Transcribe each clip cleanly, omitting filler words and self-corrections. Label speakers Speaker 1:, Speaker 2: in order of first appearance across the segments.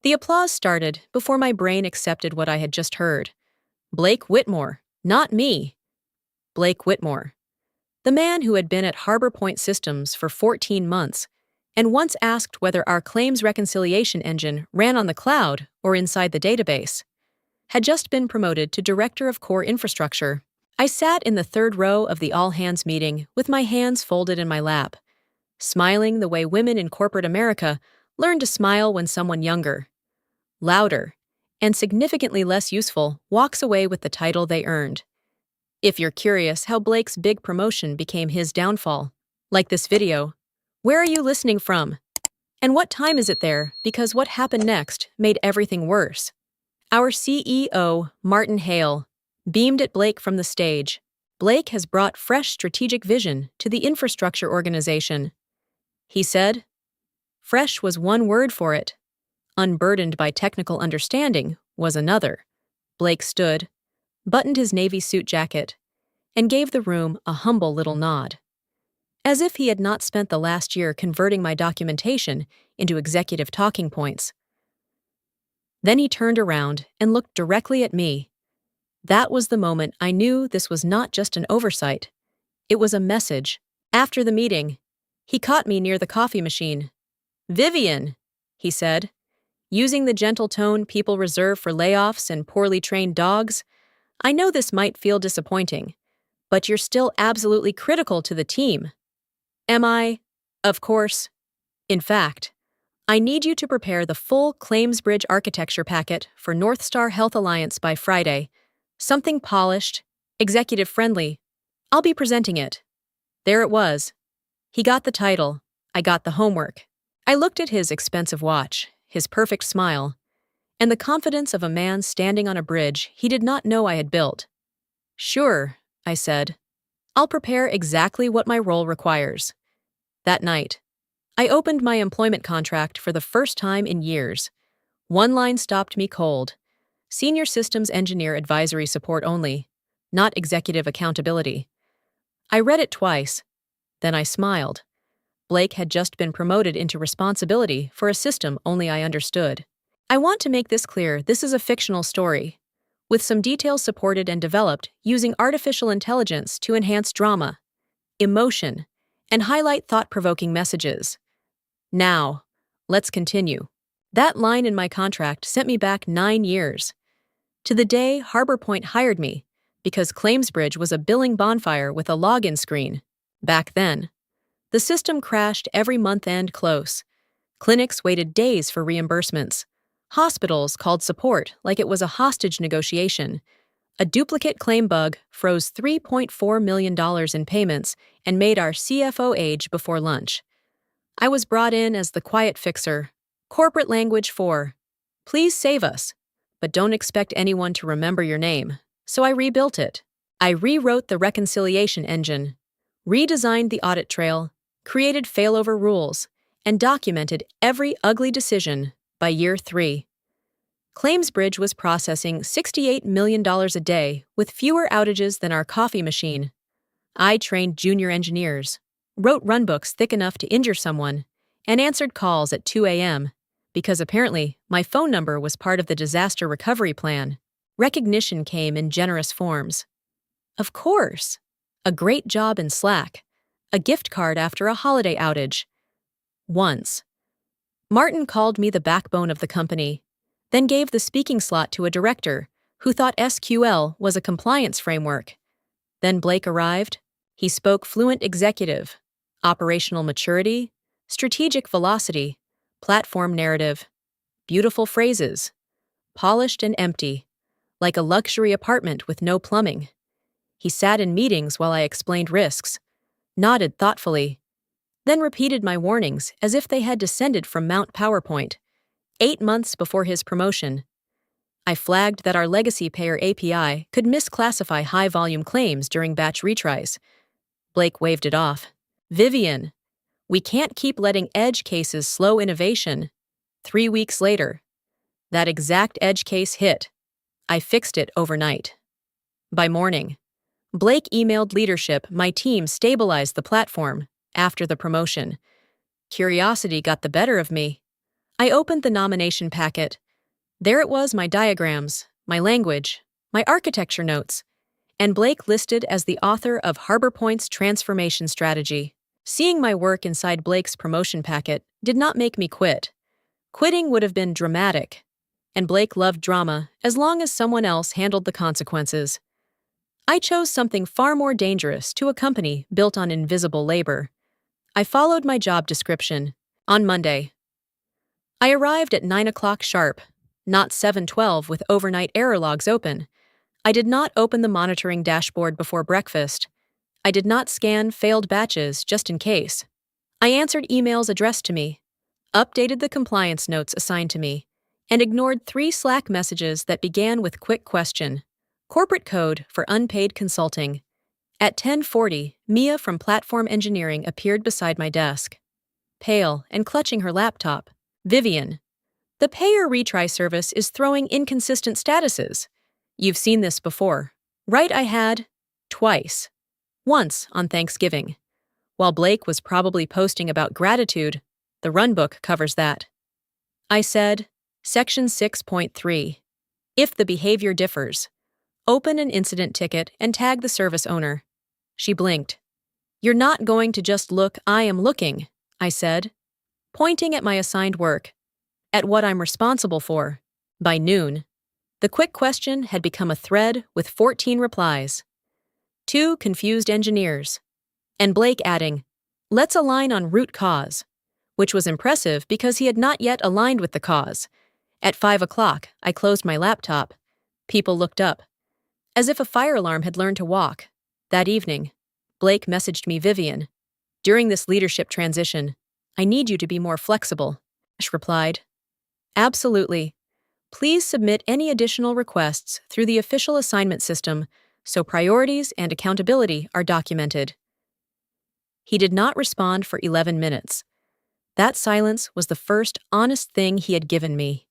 Speaker 1: The applause started before my brain accepted what I had just heard. Blake Whitmore, not me. Blake Whitmore, the man who had been at Harbor Point Systems for 14 months and once asked whether our claims reconciliation engine ran on the cloud or inside the database, had just been promoted to Director of Core Infrastructure. I sat in the third row of the all-hands meeting with my hands folded in my lap, smiling the way women in corporate America learn to smile when someone younger, louder, and significantly less useful walks away with the title they earned. If you're curious how Blake's big promotion became his downfall, like this video, where are you listening from? And what time is it there? Because what happened next made everything worse. Our CEO, Martin Hale, beamed at Blake from the stage. Blake has brought fresh strategic vision to the infrastructure organization, he said. Fresh was one word for it. Unburdened by technical understanding was another. Blake stood, buttoned his navy suit jacket, and gave the room a humble little nod, as if he had not spent the last year converting my documentation into executive talking points. Then he turned around and looked directly at me. That was the moment I knew this was not just an oversight. It was a message. After the meeting, he caught me near the coffee machine. "Vivian," he said, using the gentle tone people reserve for layoffs and poorly trained dogs, "I know this might feel disappointing, but you're still absolutely critical to the team." Am I? Of course. In fact, I need you to prepare the full Claims Bridge architecture packet for North Star Health Alliance by Friday. Something polished, executive-friendly. I'll be presenting it. There it was. He got the title. I got the homework. I looked at his expensive watch, his perfect smile, and the confidence of a man standing on a bridge he did not know I had built. "Sure," I said. "I'll prepare exactly what my role requires." That night, I opened my employment contract for the first time in years. One line stopped me cold. Senior Systems Engineer Advisory Support only, not executive accountability. I read it twice. Then I smiled. Blake had just been promoted into responsibility for a system only I understood. I want to make this clear, this is a fictional story, with some details supported and developed using artificial intelligence to enhance drama, emotion, and highlight thought-provoking messages. Now, let's continue. That line in my contract sent me back 9 years. To the day Harbor Point hired me, because ClaimsBridge was a billing bonfire with a login screen. Back then, the system crashed every month-end close. Clinics waited days for reimbursements. Hospitals called support like it was a hostage negotiation. A duplicate claim bug froze $3.4 million in payments and made our CFO age before lunch. I was brought in as the quiet fixer, corporate language for, "Please save us, but don't expect anyone to remember your name." So I rebuilt it. I rewrote the reconciliation engine, redesigned the audit trail, created failover rules, and documented every ugly decision by year 3. ClaimsBridge was processing $68 million a day with fewer outages than our coffee machine. I trained junior engineers, wrote runbooks thick enough to injure someone, and answered calls at 2 a.m. because apparently my phone number was part of the disaster recovery plan. Recognition came in generous forms. Of course, a great job in Slack, a gift card after a holiday outage. Once, Martin called me the backbone of the company, then gave the speaking slot to a director who thought SQL was a compliance framework. Then Blake arrived. He spoke fluent executive, operational maturity, strategic velocity, platform narrative, beautiful phrases, polished and empty, like a luxury apartment with no plumbing. He sat in meetings while I explained risks, nodded thoughtfully, then repeated my warnings as if they had descended from Mount PowerPoint. 8 months before his promotion, I flagged that our legacy payer API could misclassify high-volume claims during batch retries. Blake waved it off. "Vivian, we can't keep letting edge cases slow innovation." 3 weeks later, that exact edge case hit. I fixed it overnight. By morning, Blake emailed leadership my team stabilized the platform after the promotion. Curiosity got the better of me. I opened the nomination packet. There it was, my diagrams, my language, my architecture notes, and Blake listed as the author of Harbor Point's transformation strategy. Seeing my work inside Blake's promotion packet did not make me quit. Quitting would have been dramatic, and Blake loved drama as long as someone else handled the consequences. I chose something far more dangerous to a company built on invisible labor. I followed my job description. On Monday, I arrived at 9 o'clock sharp, not 7:12 with overnight error logs open. I did not open the monitoring dashboard before breakfast. I did not scan failed batches just in case. I answered emails addressed to me, updated the compliance notes assigned to me, and ignored 3 Slack messages that began with quick question. Corporate code for unpaid consulting. At 10:40, Mia from Platform Engineering appeared beside my desk. Pale and clutching her laptop. Vivian, the payer retry service is throwing inconsistent statuses. You've seen this before. Right, I had. Twice. Once on Thanksgiving. While Blake was probably posting about gratitude, the runbook covers that. I said, Section 6.3. If the behavior differs, open an incident ticket and tag the service owner. She blinked. You're not going to just look, I am looking, I said, pointing at my assigned work, at what I'm responsible for. By noon, the quick question had become a thread with 14 replies. 2 confused engineers, and Blake adding, let's align on root cause, which was impressive because he had not yet aligned with the cause. At 5 o'clock, I closed my laptop. People looked up, as if a fire alarm had learned to walk. That evening, Blake messaged me, Vivian, during this leadership transition, I need you to be more flexible. Ash replied, absolutely. Please submit any additional requests through the official assignment system so priorities and accountability are documented. He did not respond for 11 minutes. That silence was the first honest thing he had given me.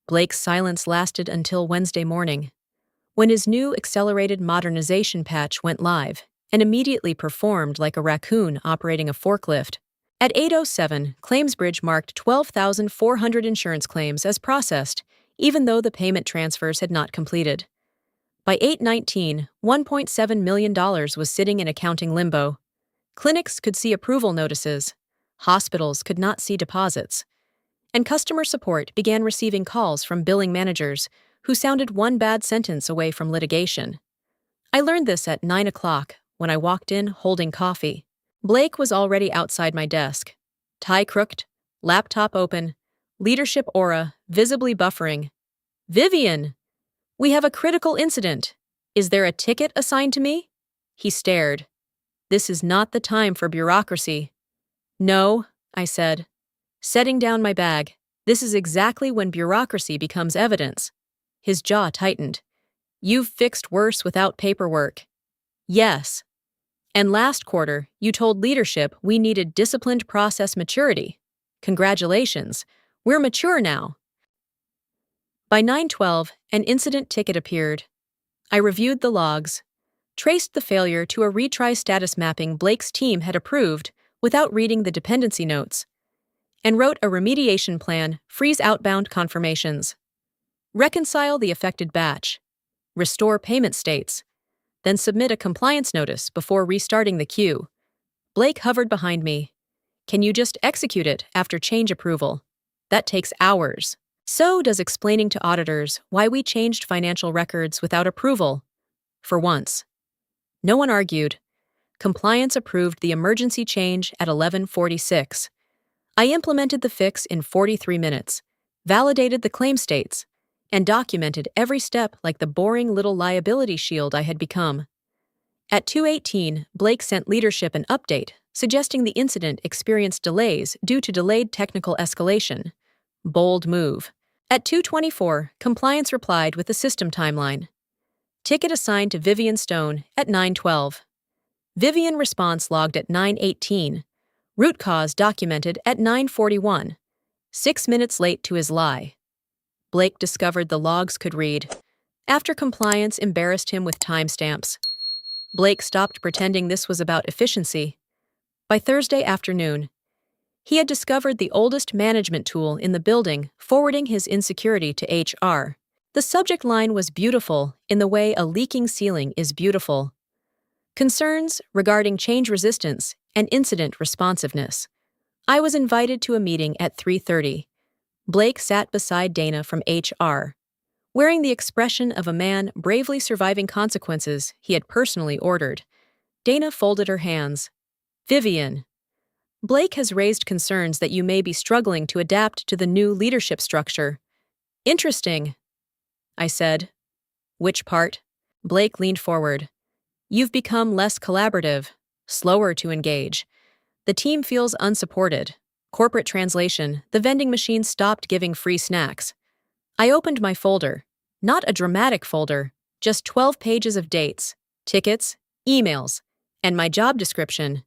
Speaker 1: Blake's silence lasted until Wednesday morning, when his new accelerated modernization patch went live and immediately performed like a raccoon operating a forklift. At 8:07, ClaimsBridge marked 12,400 insurance claims as processed, even though the payment transfers had not completed. By 8:19, $1.7 million was sitting in accounting limbo. Clinics could see approval notices, hospitals could not see deposits, and customer support began receiving calls from billing managers who sounded one bad sentence away from litigation. I learned this at 9 o'clock when I walked in holding coffee. Blake was already outside my desk, tie crooked, laptop open, leadership aura visibly buffering. Vivian, we have a critical incident. Is there a ticket assigned to me? He stared. This is not the time for bureaucracy. No, I said, setting down my bag. This is exactly when bureaucracy becomes evidence. His jaw tightened. You've fixed worse without paperwork. Yes. And last quarter, you told leadership we needed disciplined process maturity. Congratulations, we're mature now. By 9:12, an incident ticket appeared. I reviewed the logs, traced the failure to a retry status mapping Blake's team had approved without reading the dependency notes, and wrote a remediation plan, freeze outbound confirmations, reconcile the affected batch, restore payment states, then submit a compliance notice before restarting the queue. Blake hovered behind me. Can you just execute it after change approval? That takes hours. So does explaining to auditors why we changed financial records without approval. For once. No one argued. Compliance approved the emergency change at 11:46. I implemented the fix in 43 minutes, validated the claim states, and documented every step like the boring little liability shield I had become. At 2:18, Blake sent leadership an update, suggesting the incident experienced delays due to delayed technical escalation. Bold move. At 2:24, compliance replied with the system timeline. Ticket assigned to Vivian Stone at 9:12. Vivian response logged at 9:18. Root cause documented at 9:41. 6 minutes late to his lie. Blake discovered the logs could read. After compliance embarrassed him with timestamps, Blake stopped pretending this was about efficiency. By Thursday afternoon, He had discovered the oldest management tool in the building, forwarding his insecurity to HR. The subject line was beautiful in the way a leaking ceiling is beautiful. Concerns regarding change resistance and incident responsiveness. I was invited to a meeting at 3:30. Blake sat beside Dana from HR, wearing the expression of a man bravely surviving consequences he had personally ordered. Dana folded her hands. Vivian, Blake has raised concerns that you may be struggling to adapt to the new leadership structure. Interesting, I said. Which part? Blake leaned forward. You've become less collaborative, slower to engage. The team feels unsupported. Corporate translation, the vending machine stopped giving free snacks. I opened my folder. Not a dramatic folder, just 12 pages of dates, tickets, emails, and my job description.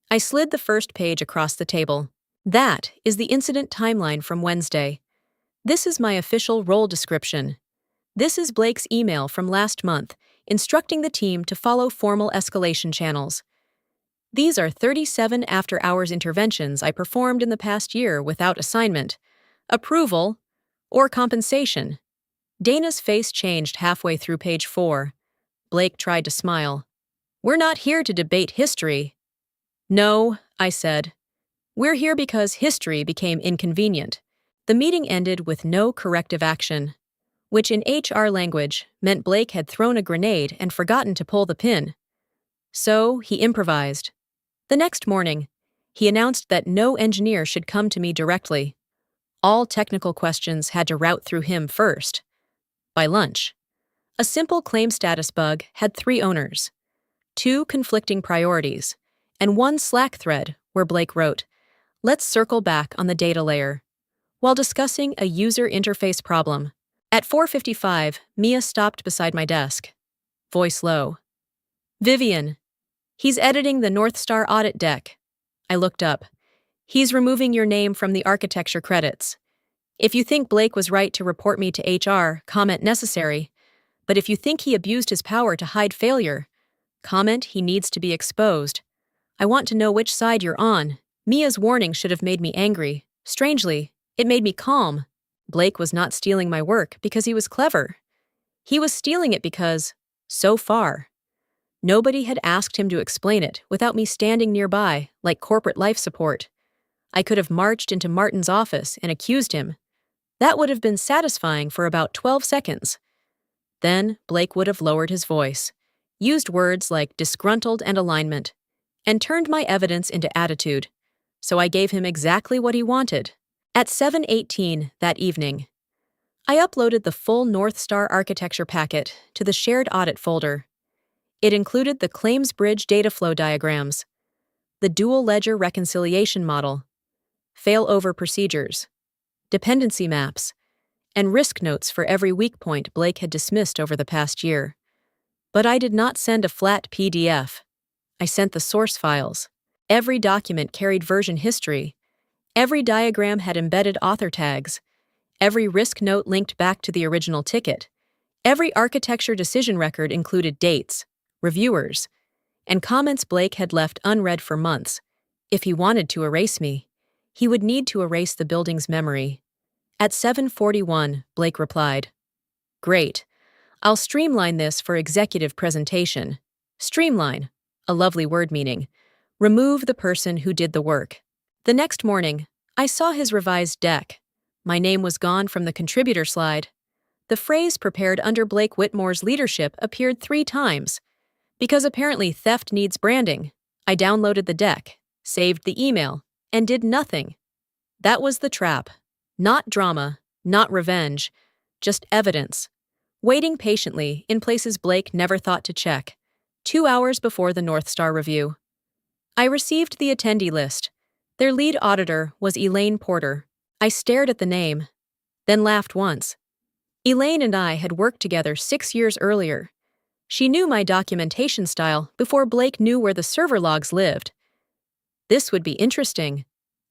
Speaker 1: I slid the first page across the table. That is the incident timeline from Wednesday. This is my official role description. This is Blake's email from last month, instructing the team to follow formal escalation channels. These are 37 after-hours interventions I performed in the past year without assignment, approval, or compensation. Dana's face changed halfway through page 4. Blake tried to smile. We're not here to debate history. No, I said. We're here because history became inconvenient. The meeting ended with no corrective action, which in HR language meant Blake had thrown a grenade and forgotten to pull the pin. So he improvised. The next morning, he announced that no engineer should come to me directly. All technical questions had to route through him first. By lunch, a simple claim status bug had 3 owners, 2 conflicting priorities, and 1 Slack thread where Blake wrote, "Let's circle back on the data layer," while discussing a user interface problem. At 4:55, Mia stopped beside my desk. Voice low. Vivian, he's editing the North Star audit deck. I looked up. He's removing your name from the architecture credits. If you think Blake was right to report me to HR, comment necessary. But if you think he abused his power to hide failure, comment he needs to be exposed. I want to know which side you're on. Mia's warning should have made me angry. Strangely, it made me calm. Blake was not stealing my work because he was clever. He was stealing it because, so far, nobody had asked him to explain it without me standing nearby, like corporate life support. I could have marched into Martin's office and accused him. That would have been satisfying for about 12 seconds. Then Blake would have lowered his voice, used words like disgruntled and alignment, and turned my evidence into attitude. So I gave him exactly what he wanted. At 7:18 that evening, I uploaded the full North Star architecture packet to the shared audit folder. It included the claims bridge data flow diagrams, the dual ledger reconciliation model, failover procedures, dependency maps, and risk notes for every weak point Blake had dismissed over the past year. But I did not send a flat PDF. I sent the source files. Every document carried version history. Every diagram had embedded author tags. Every risk note linked back to the original ticket. Every architecture decision record included dates, reviewers, and comments Blake had left unread for months. If he wanted to erase me, he would need to erase the building's memory. At 7:41, Blake replied, "Great. I'll streamline this for executive presentation." Streamline, a lovely word meaning, remove the person who did the work. The next morning, I saw his revised deck. My name was gone from the contributor slide. The phrase prepared under Blake Whitmore's leadership appeared 3 times. Because apparently theft needs branding, I downloaded the deck, saved the email, and did nothing. That was the trap. Not drama, not revenge, just evidence. Waiting patiently in places Blake never thought to check. 2 hours before the North Star review, I received the attendee list. Their lead auditor was Elaine Porter. I stared at the name, then laughed once. Elaine and I had worked together 6 years earlier. She knew my documentation style before Blake knew where the server logs lived. This would be interesting.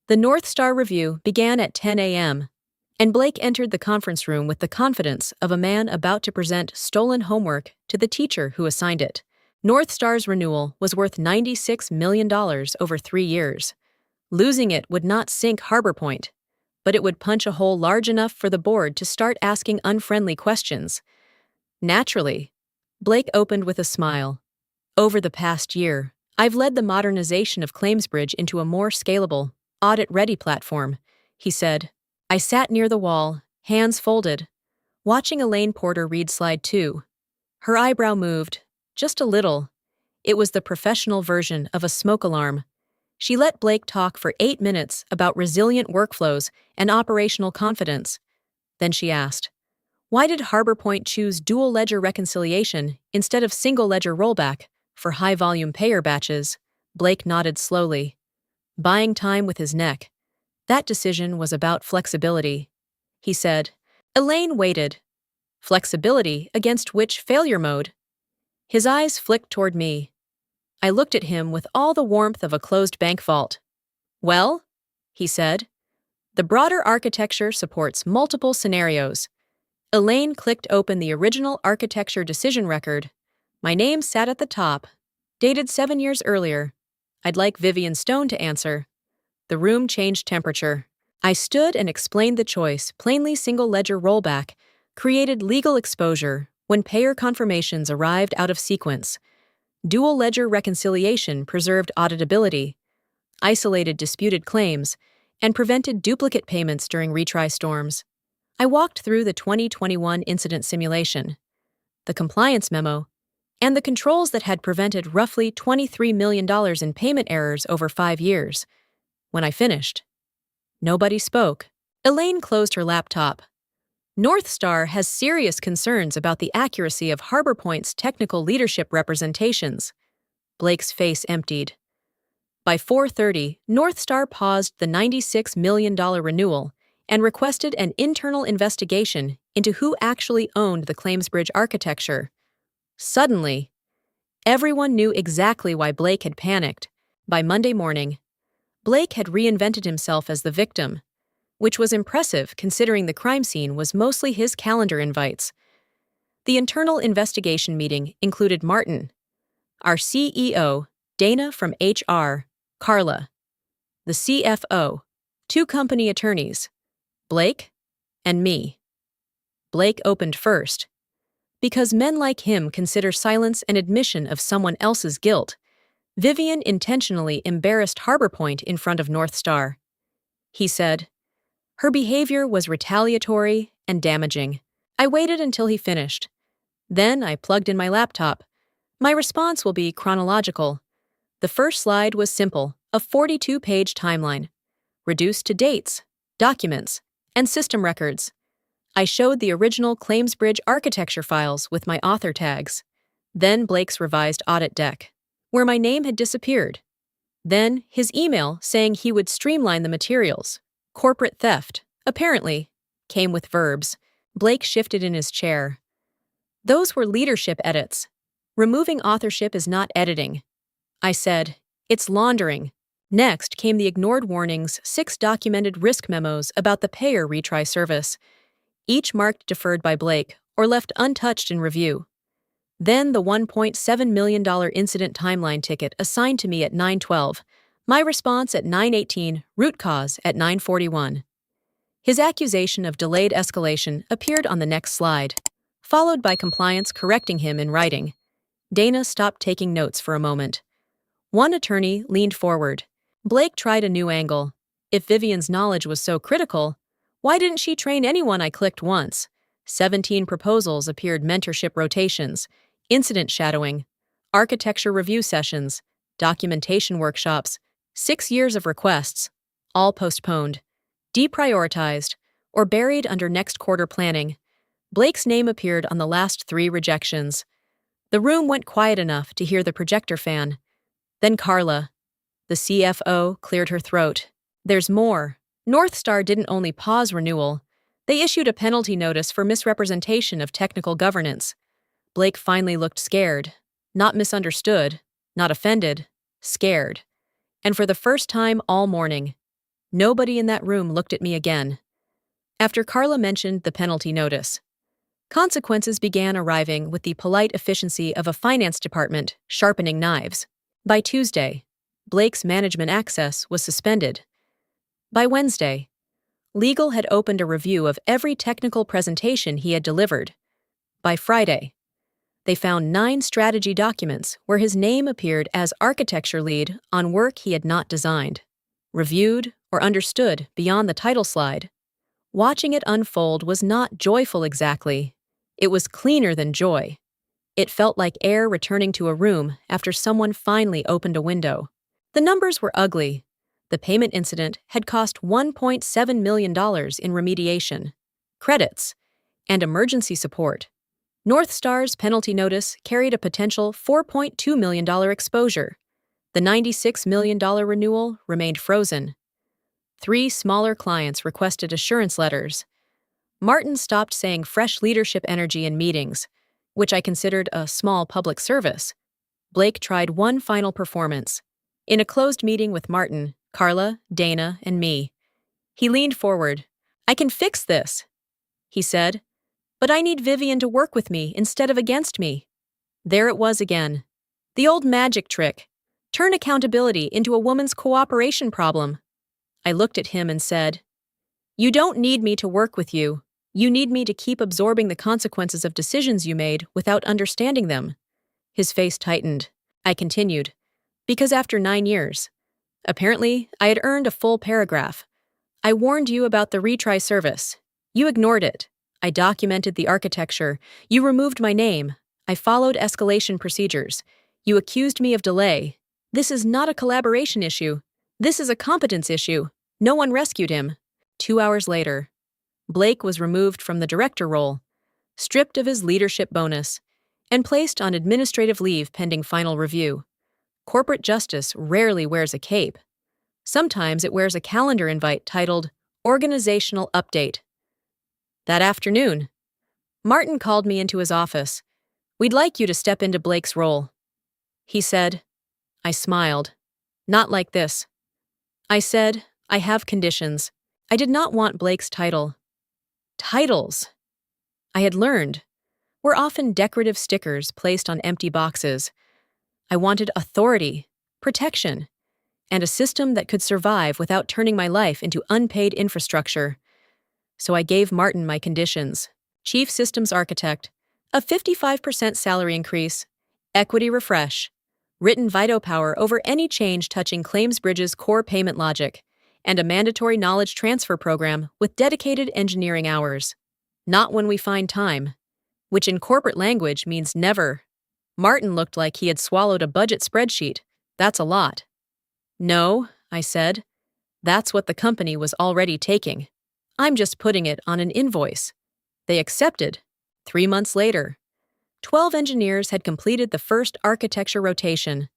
Speaker 1: The North Star review began at 10 a.m., and Blake entered the conference room with the confidence of a man about to present stolen homework to the teacher who assigned it. North Star's renewal was worth $96 million over 3 years. Losing it would not sink Harbor Point, but it would punch a hole large enough for the board to start asking unfriendly questions. Naturally, Blake opened with a smile. Over the past year, I've led the modernization of ClaimsBridge into a more scalable, audit-ready platform, he said. I sat near the wall, hands folded, watching Elaine Porter read slide 2. Her eyebrow moved, just a little. It was the professional version of a smoke alarm. She let Blake talk for 8 minutes about resilient workflows and operational confidence. Then she asked, why did Harbor Point choose dual ledger reconciliation instead of single ledger rollback for high-volume payer batches? Blake nodded slowly, buying time with his neck. That decision was about flexibility, he said. Elaine waited. Flexibility against which failure mode? His eyes flicked toward me. I looked at him with all the warmth of a closed bank vault. Well, he said, the broader architecture supports multiple scenarios. Elaine clicked open the original architecture decision record. My name sat at the top, dated 7 years earlier. I'd like Vivian Stone to answer. The room changed temperature. I stood and explained the choice. Plainly single ledger rollback created legal exposure when payer confirmations arrived out of sequence. Dual ledger reconciliation preserved auditability, isolated disputed claims, and prevented duplicate payments during retry storms. I walked through the 2021 incident simulation, the compliance memo, and the controls that had prevented roughly $23 million in payment errors over 5 years. When I finished, nobody spoke. Elaine closed her laptop. Northstar has serious concerns about the accuracy of Harbor Point's technical leadership representations. Blake's face emptied. By 4:30, Northstar paused the $96 million renewal and requested an internal investigation into who actually owned the ClaimsBridge architecture. Suddenly, everyone knew exactly why Blake had panicked. By Monday morning, Blake had reinvented himself as the victim, which was impressive considering the crime scene was mostly his calendar invites. The internal investigation meeting included Martin, our CEO, Dana from HR, Carla, the CFO, 2 company attorneys, Blake, and me. Blake opened first, because men like him consider silence an admission of someone else's guilt. Vivian intentionally embarrassed Harbor Point in front of Northstar. He said, her behavior was retaliatory and damaging. I waited until he finished. Then I plugged in my laptop. My response will be chronological. The first slide was simple, a 42-page timeline, reduced to dates, documents, and system records. I showed the original ClaimsBridge architecture files with my author tags. Then Blake's revised audit deck, where my name had disappeared. Then his email saying he would streamline the materials. Corporate theft, apparently, came with verbs. Blake shifted in his chair. Those were leadership edits. Removing authorship is not editing. I said, it's laundering. Next came the ignored warnings, 6 documented risk memos about the payer retry service, each marked deferred by Blake or left untouched in review. Then the $1.7 million incident timeline ticket assigned to me at 9:12. My response at 9:18, root cause at 9:41. His accusation of delayed escalation appeared on the next slide, followed by compliance correcting him in writing. Dana stopped taking notes for a moment. One attorney leaned forward. Blake tried a new angle. If Vivian's knowledge was so critical, why didn't she train anyone? I clicked once. 17 proposals appeared: mentorship rotations, incident shadowing, architecture review sessions, documentation workshops, 6 years of requests, all postponed, deprioritized, or buried under next quarter planning. Blake's name appeared on the last 3 rejections. The room went quiet enough to hear the projector fan. Then Carla, the CFO, cleared her throat. There's more. Northstar didn't only pause renewal, they issued a penalty notice for misrepresentation of technical governance. Blake finally looked scared. Not misunderstood, not offended, scared. And for the first time all morning, nobody in that room looked at me again. After Carla mentioned the penalty notice, consequences began arriving with the polite efficiency of a finance department sharpening knives. By Tuesday, Blake's management access was suspended. By Wednesday, legal had opened a review of every technical presentation he had delivered. By Friday, they found 9 strategy documents where his name appeared as architecture lead on work he had not designed, reviewed, or understood beyond the title slide. Watching it unfold was not joyful exactly. It was cleaner than joy. It felt like air returning to a room after someone finally opened a window. The numbers were ugly. The payment incident had cost $1.7 million in remediation, credits, and emergency support. North Star's penalty notice carried a potential $4.2 million exposure. The $96 million renewal remained frozen. 3 smaller clients requested assurance letters. Martin stopped saying fresh leadership energy in meetings, which I considered a small public service. Blake tried one final performance. In a closed meeting with Martin, Carla, Dana, and me, he leaned forward. "I can fix this," he said, "but I need Vivian to work with me instead of against me." There it was again. The old magic trick. Turn accountability into a woman's cooperation problem. I looked at him and said, "You don't need me to work with you. You need me to keep absorbing the consequences of decisions you made without understanding them." His face tightened. I continued, "Because after 9 years, apparently I had earned a full paragraph. I warned you about the retry service. You ignored it. I documented the architecture. You removed my name. I followed escalation procedures. You accused me of delay. This is not a collaboration issue. This is a competence issue. No one rescued him." 2 hours later, Blake was removed from the director role, stripped of his leadership bonus, and placed on administrative leave pending final review. Corporate justice rarely wears a cape. Sometimes it wears a calendar invite titled Organizational Update. That afternoon, Martin called me into his office. "We'd like you to step into Blake's role," he said. I smiled. "Not like this." I said, "I have conditions. I did not want Blake's title." Titles, I had learned, were often decorative stickers placed on empty boxes. I wanted authority, protection, and a system that could survive without turning my life into unpaid infrastructure. So I gave Martin my conditions: Chief Systems Architect, a 55% salary increase, equity refresh, written veto power over any change touching ClaimsBridge's core payment logic, and a mandatory knowledge transfer program with dedicated engineering hours. Not when we find time, which in corporate language means never. Martin looked like he had swallowed a budget spreadsheet. "That's a lot." "No," I said. "That's what the company was already taking. I'm just putting it on an invoice." They accepted. 3 months later, 12 engineers had completed the first architecture rotation.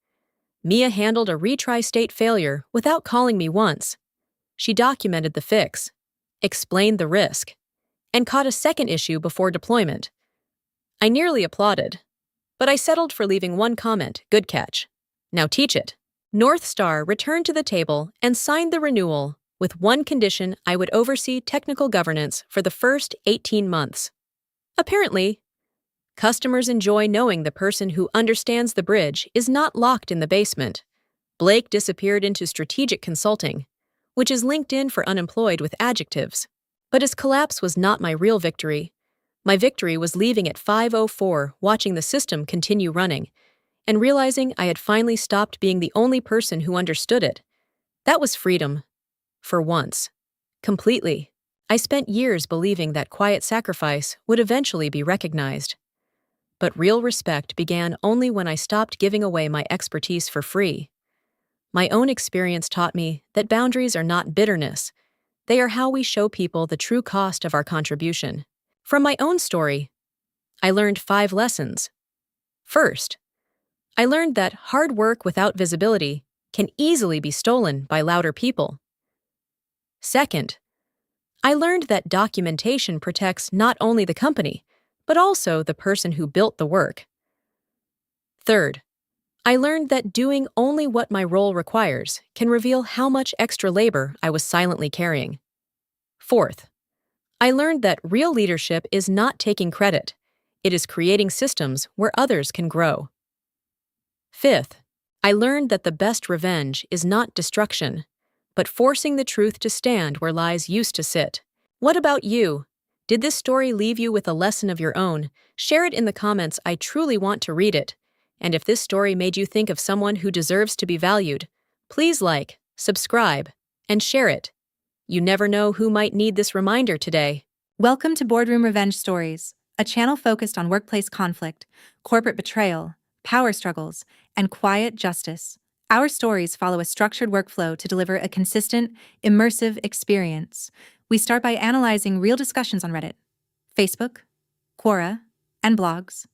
Speaker 1: Mia handled a retry state failure without calling me once. She documented the fix, explained the risk, and caught a second issue before deployment. I nearly applauded, but I settled for leaving one comment: "Good catch. Now teach it." North Star returned to the table and signed the renewal with one condition: I would oversee technical governance for the first 18 months. Apparently, customers enjoy knowing the person who understands the bridge is not locked in the basement. Blake disappeared into strategic consulting, which is linked in for unemployed with adjectives. But his collapse was not my real victory. My victory was leaving at 5:04, watching the system continue running, and realizing I had finally stopped being the only person who understood it. That was freedom. For once. Completely. I spent years believing that quiet sacrifice would eventually be recognized. But real respect began only when I stopped giving away my expertise for free. My own experience taught me that boundaries are not bitterness. They are how we show people the true cost of our contribution. From my own story, I learned 5 lessons. First, I learned that hard work without visibility can easily be stolen by louder people. Second, I learned that documentation protects not only the company, but also the person who built the work. Third, I learned that doing only what my role requires can reveal how much extra labor I was silently carrying. Fourth, I learned that real leadership is not taking credit. It is creating systems where others can grow. Fifth, I learned that the best revenge is not destruction, but forcing the truth to stand where lies used to sit. What about you? Did this story leave you with a lesson of your own? Share it in the comments. I truly want to read it. And if this story made you think of someone who deserves to be valued, please like, subscribe, and share it. You never know who might need this reminder today.
Speaker 2: Welcome to Boardroom Revenge Stories, a channel focused on workplace conflict, corporate betrayal, power struggles, and quiet justice. Our stories follow a structured workflow to deliver a consistent, immersive experience. We start by analyzing real discussions on Reddit, Facebook, Quora, and blogs.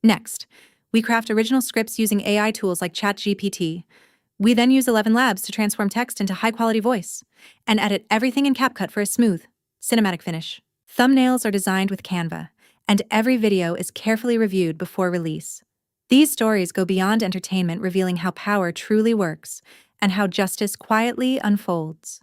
Speaker 2: Next, we craft original scripts using AI tools like ChatGPT. We then use 11 Labs to transform text into high-quality voice and edit everything in CapCut for a smooth, cinematic finish. Thumbnails are designed with Canva, and every video is carefully reviewed before release. These stories go beyond entertainment, revealing how power truly works and how justice quietly unfolds.